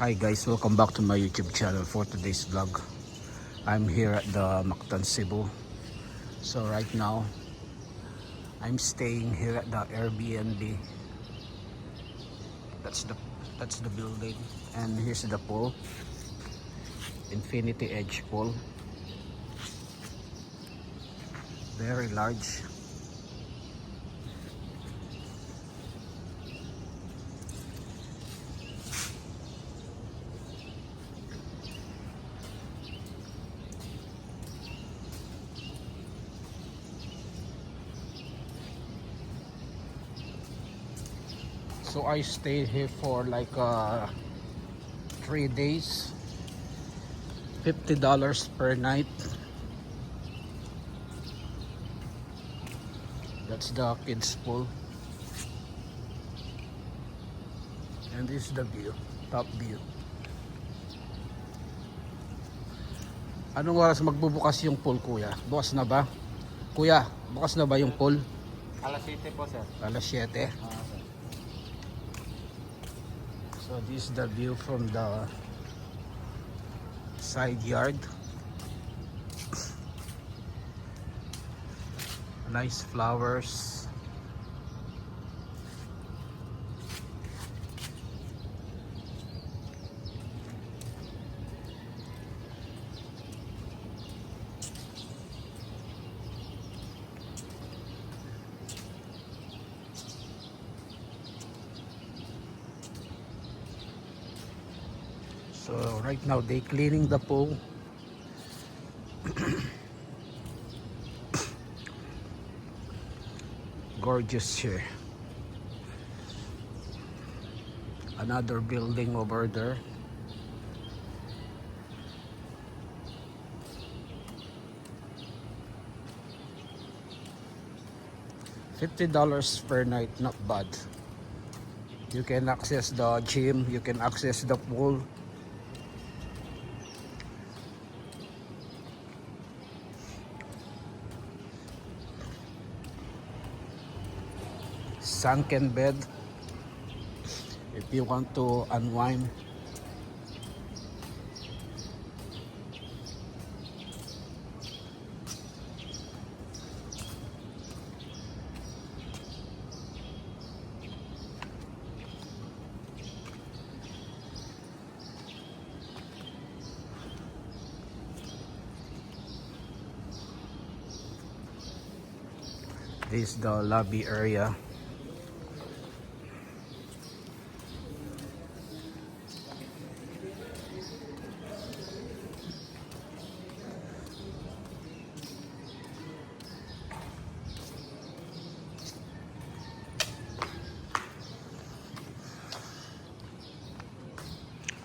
Hi guys, welcome back to my YouTube channel for today's vlog. I'm here at the Mactan, Cebu. So right now, I'm staying here at the Airbnb. That's the building, and here's the pool, Infinity Edge pool. Very large. So I stayed here for like 3 days, $50 per night. That's the kids pool, and this is the view, top view. Anong oras magbubukas yung pool, kuya? Bukas na ba? Kuya, bukas na ba yung pool? Alas 7 po, sir. Alas 7. Sir. So this is the view from the side yard. Nice flowers. So right now they cleaning the pool. Gorgeous here. Another building over there. $50 per night, not bad. You can access the gym, you can access the pool. Sunken bed if you want to unwind. This is the lobby area.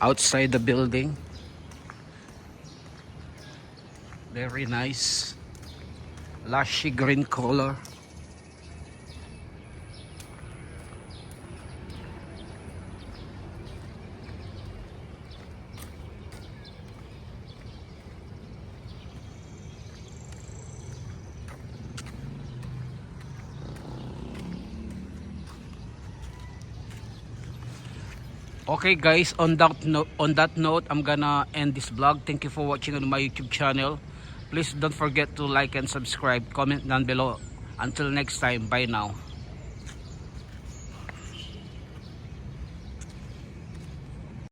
Outside the building, very nice, lushy green color. Okay guys, on that note, I'm gonna end this vlog. Thank you for watching on my YouTube channel. Please don't forget to like and subscribe, comment down below. Until next time, bye now.